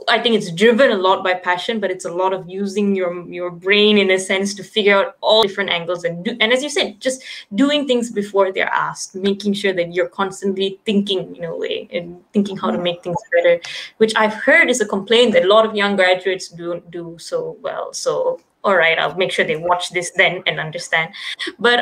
I think it's driven a lot by passion, but it's a lot of using your brain in a sense to figure out all different angles and as you said, just doing things before they're asked, making sure that you're constantly thinking in a way and thinking how to make things better, which I've heard is a complaint that a lot of young graduates don't do so well. So all right, I'll make sure they watch this then and understand. But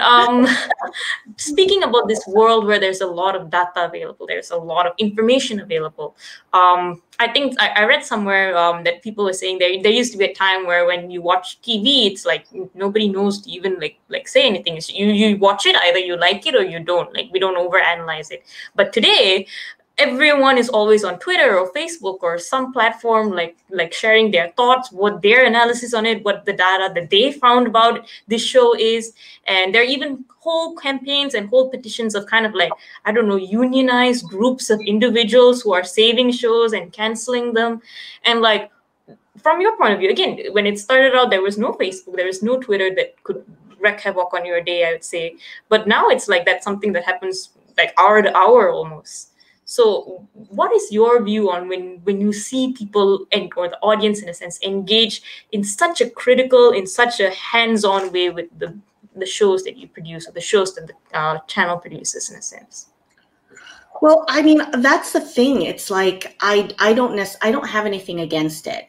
speaking about this world where there's a lot of data available, there's a lot of information available. I think I read somewhere that people were saying there used to be a time where when you watch TV, it's like nobody knows to even like say anything. It's you watch it, either you like it or you don't. Like we don't overanalyze it. But today, everyone is always on Twitter or Facebook or some platform, like sharing their thoughts, what their analysis on it, what the data that they found about this show is. And there are even whole campaigns and whole petitions of kind of like, I don't know, unionized groups of individuals who are saving shows and canceling them. And like, from your point of view, again, when it started out, there was no Facebook, there was no Twitter that could wreak havoc on your day, I would say. But now it's like that's something that happens like hour to hour almost. So what is your view on when you see people or the audience, in a sense, engage in such a critical, in such a hands-on way with the shows that you produce, or the shows that the channel produces, in a sense? Well, I mean, that's the thing. It's like I don't have anything against it.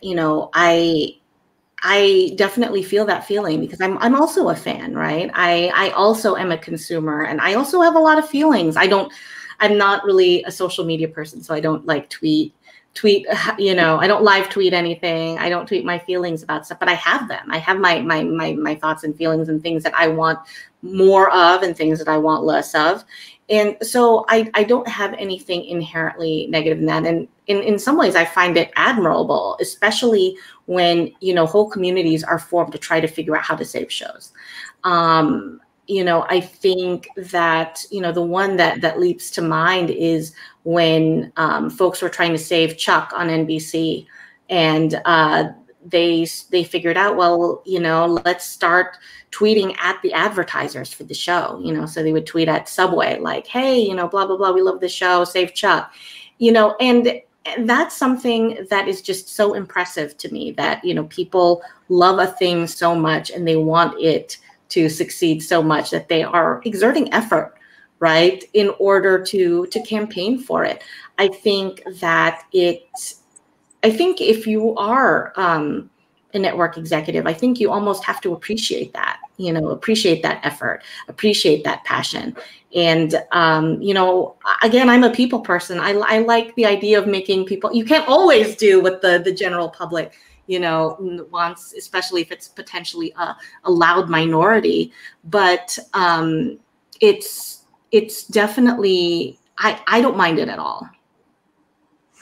I definitely feel that feeling because I'm also a fan, right? I also am a consumer, and I also have a lot of feelings. I'm not really a social media person, so I don't like tweet, I don't live tweet anything. I don't tweet my feelings about stuff, but I have them. I have my thoughts and feelings and things that I want more of and things that I want less of. And so I don't have anything inherently negative in that. And in some ways, I find it admirable, especially when, whole communities are formed to try to figure out how to save shows. I think that, the one that leaps to mind is when folks were trying to save Chuck on NBC, and they figured out, well, let's start tweeting at the advertisers for the show, so they would tweet at Subway like, hey, blah, blah, blah, we love the show, save Chuck, and that's something that is just so impressive to me, that, people love a thing so much and they want it to succeed so much that they are exerting effort, right, in order to campaign for it. I think if you are a network executive, I think you almost have to appreciate that, appreciate that effort, appreciate that passion. And, again, I'm a people person. I like the idea of making people, you can't always do what the general public, wants, especially if it's potentially a loud minority. But it's definitely, I don't mind it at all.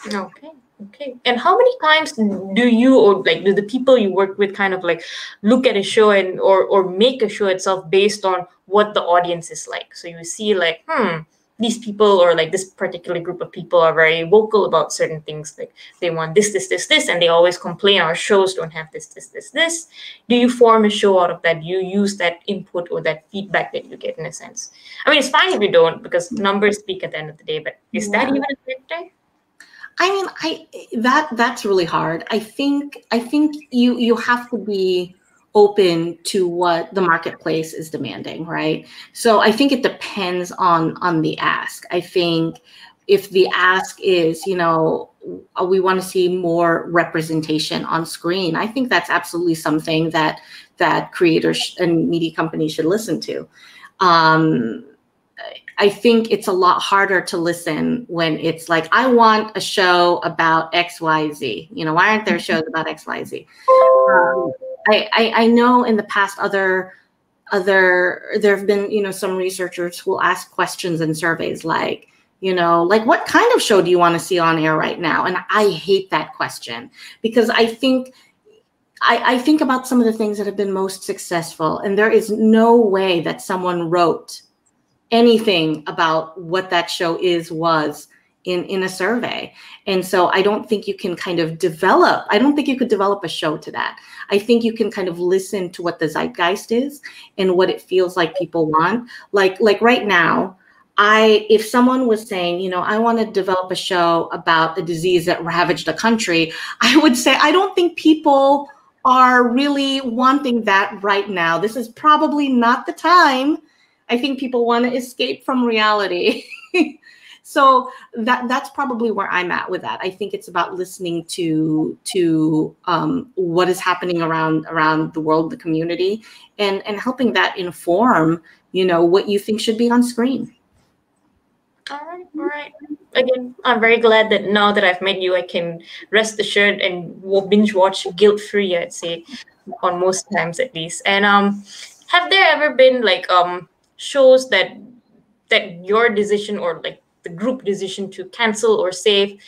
Okay. And how many times do you, or like, do the people you work with kind of like look at a show and or make a show itself based on what the audience is like? So you see like, these people, or like this particular group of people are very vocal about certain things. Like they want this, and they always complain our shows don't have this. Do you form a show out of that? Do you use that input or that feedback that you get in a sense? I mean, it's fine if you don't, because numbers speak at the end of the day, but is that even a factor? I mean, that's really hard. I think you have to be open to what the marketplace is demanding, right? So I think it depends on the ask. I think if the ask is, we want to see more representation on screen, I think that's absolutely something that creators and media companies should listen to. I think it's a lot harder to listen when it's like, I want a show about XYZ. Why aren't there shows about XYZ? I know in the past there have been, some researchers who will ask questions in surveys like, like, what kind of show do you want to see on air right now? And I hate that question, because I think about some of the things that have been most successful, and there is no way that someone wrote anything about what that show was in a survey. And so I don't think you can kind of I don't think you could develop a show to that. I think you can kind of listen to what the zeitgeist is and what it feels like people want. Like right now, if someone was saying, I want to develop a show about a disease that ravaged a country, I would say, I don't think people are really wanting that right now. This is probably not the time. I think people want to escape from reality. So that's probably where I'm at with that. I think it's about listening to what is happening around the world, the community, and helping that inform, what you think should be on screen. All right. Again, I'm very glad that now that I've met you, I can rest assured and binge watch guilt-free, I'd say, on most times at least. And have there ever been like shows that your decision, or like the group decision to cancel or save,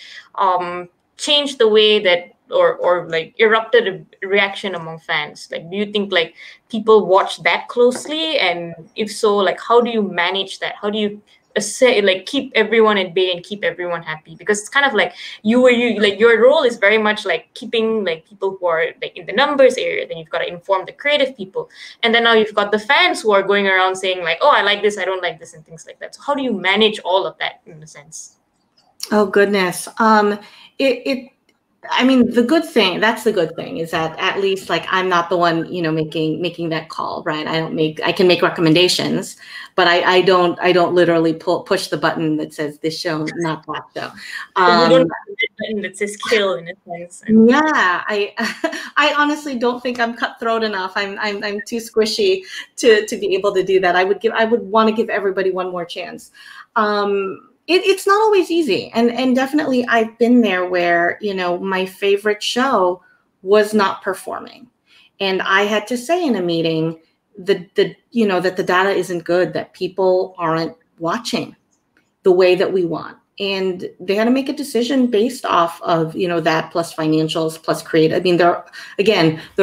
changed the way that, or like erupted a reaction among fans? Like, do you think like people watch that closely? And if so, like, how do you manage that? How do you keep everyone at bay and keep everyone happy? Because it's kind of like your role is very much like keeping like people who are like in the numbers area. Then you've got to inform the creative people, and then now you've got the fans who are going around saying like, oh, I like this, I don't like this, and things like that. So how do you manage all of that in a sense? Oh goodness, I mean, that's the good thing is that at least like I'm not the one, making that call, right? I can make recommendations, but I don't literally push the button that says this show, not that show. So you don't have a button that says kill in a sense. Yeah, I honestly don't think I'm cutthroat enough. I'm too squishy to be able to do that. I would want to give everybody one more chance. It's not always easy, and definitely I've been there where my favorite show was not performing, and I had to say in a meeting that the data isn't good, that people aren't watching the way that we want. And they had to make a decision based off of, that plus financials, plus create. I mean, there are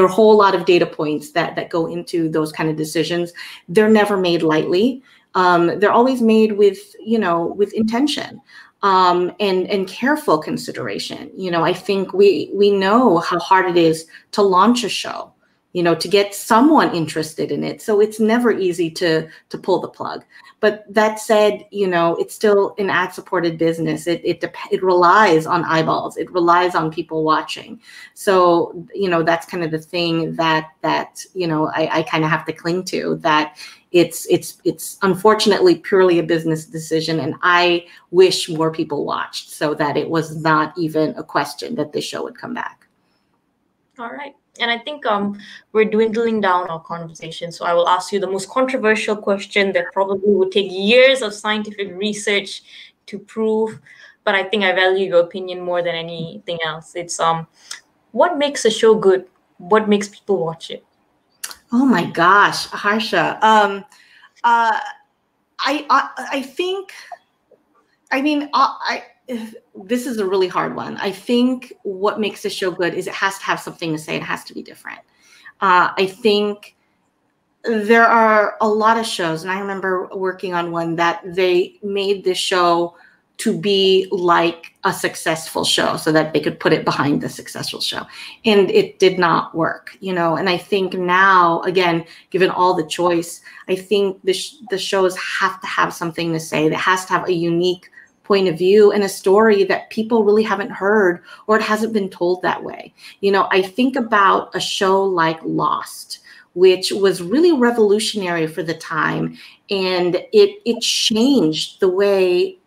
a whole lot of data points that go into those kind of decisions. They're never made lightly. They're always made with intention and careful consideration. I think we know how hard it is to launch a show, to get someone interested in it. So it's never easy to pull the plug. But that said, it's still an ad-supported business. It relies on eyeballs. It relies on people watching. So, that's kind of the thing that I kind of have to cling to, that it's unfortunately purely a business decision. And I wish more people watched so that it was not even a question that this show would come back. All right. And I think we're dwindling down our conversation. So I will ask you the most controversial question that probably would take years of scientific research to prove. But I think I value your opinion more than anything else. It's what makes a show good? What makes people watch it? Oh my gosh, Harsha. I think, this is a really hard one. I think what makes a show good is it has to have something to say. It has to be different. I think there are a lot of shows, and I remember working on one that they made this show to be like a successful show so that they could put it behind the successful show. And it did not work, and I think now, again, given all the choice, I think the shows have to have something to say. It has to have a unique point of view and a story that people really haven't heard, or it hasn't been told that way. I think about a show like Lost, which was really revolutionary for the time, and it changed the way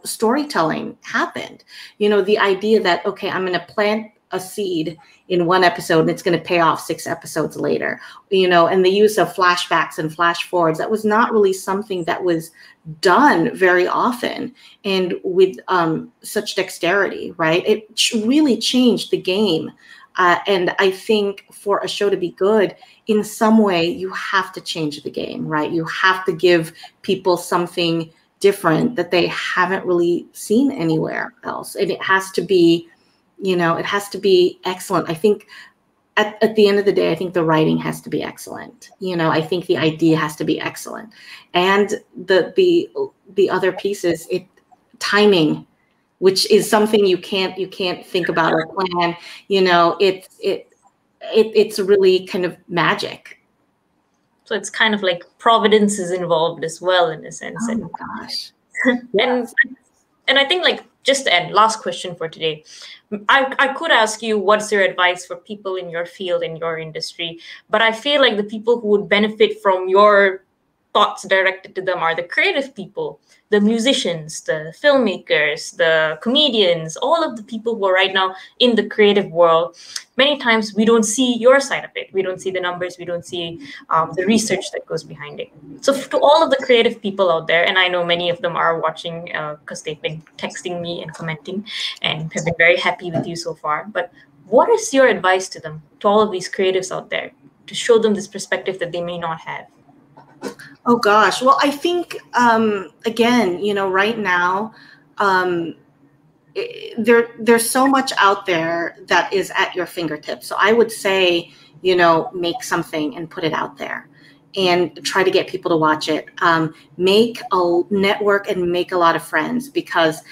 storytelling happened. The idea that, okay, I'm going to plant a seed in one episode and it's going to pay off 6 episodes later, and the use of flashbacks and flash forwards, that was not really something that was done very often and with such dexterity, right? It really changed the game. And I think for a show to be good, in some way, you have to change the game, right? You have to give people something different that they haven't really seen anywhere else. And it has to be, it has to be excellent. I think at the end of the day, I think the writing has to be excellent. I think the idea has to be excellent. And the other pieces, timing, which is something you can't think about or plan. It's really kind of magic. So it's kind of like Providence is involved as well, in a sense. Oh my gosh. And I think, like, just to end, last question for today. I could ask you what's your advice for people in your field, in your industry, but I feel like the people who would benefit from your thoughts directed to them are the creative people, the musicians, the filmmakers, the comedians, all of the people who are right now in the creative world. Many times we don't see your side of it. We don't see the numbers. We don't see the research that goes behind it. So to all of the creative people out there, and I know many of them are watching because they've been texting me and commenting and have been very happy with you so far. But what is your advice to them, to all of these creatives out there, to show them this perspective that they may not have? Oh gosh. Well, I think again, right now, there's so much out there that is at your fingertips. So I would say, make something and put it out there, and try to get people to watch it. Make a network and make a lot of friends, because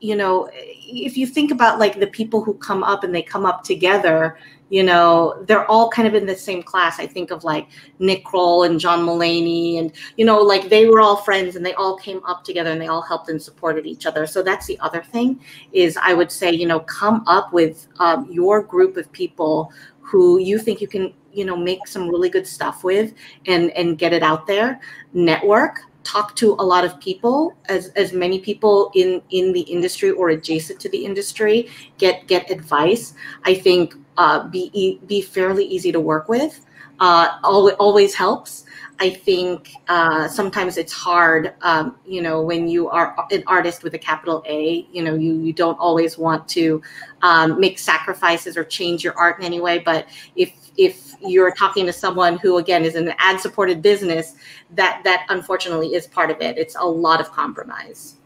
if you think about like the people who come up and they come up together, they're all kind of in the same class. I think of like Nick Kroll and John Mulaney, and like they were all friends and they all came up together and they all helped and supported each other. So that's the other thing is I would say, come up with your group of people who you think you can, make some really good stuff with and get it out there, network, talk to a lot of people, as many people in the industry or adjacent to the industry, get advice. I think be fairly easy to work with, always helps. I think sometimes it's hard, when you are an artist with a capital A, you don't always want to make sacrifices or change your art in any way. But if you're talking to someone who, again, is in an ad-supported business, that unfortunately is part of it. It's a lot of compromise.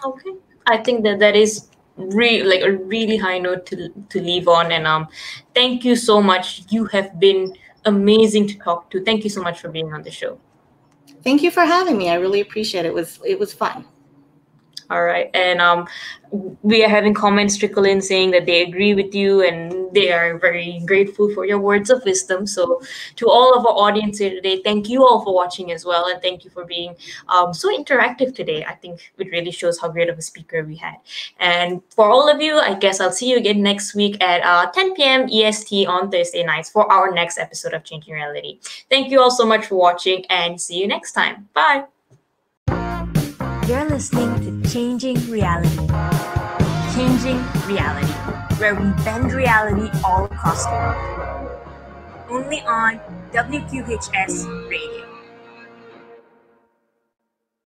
Okay, I think that is really a really high note to leave on. And thank you so much. You have been amazing to talk to. Thank you so much for being on the show. Thank you for having me. I really appreciate it. It was fun. All right. And we are having comments trickle in saying that they agree with you and they are very grateful for your words of wisdom. So to all of our audience here today, thank you all for watching as well. And thank you for being so interactive today. I think it really shows how great of a speaker we had. And for all of you, I guess I'll see you again next week at 10 p.m. EST on Thursday nights for our next episode of Changing Reality. Thank you all so much for watching and see you next time. Bye. You're listening to Changing Reality. Changing Reality, where we bend reality all across the world. Only on WQHS Radio.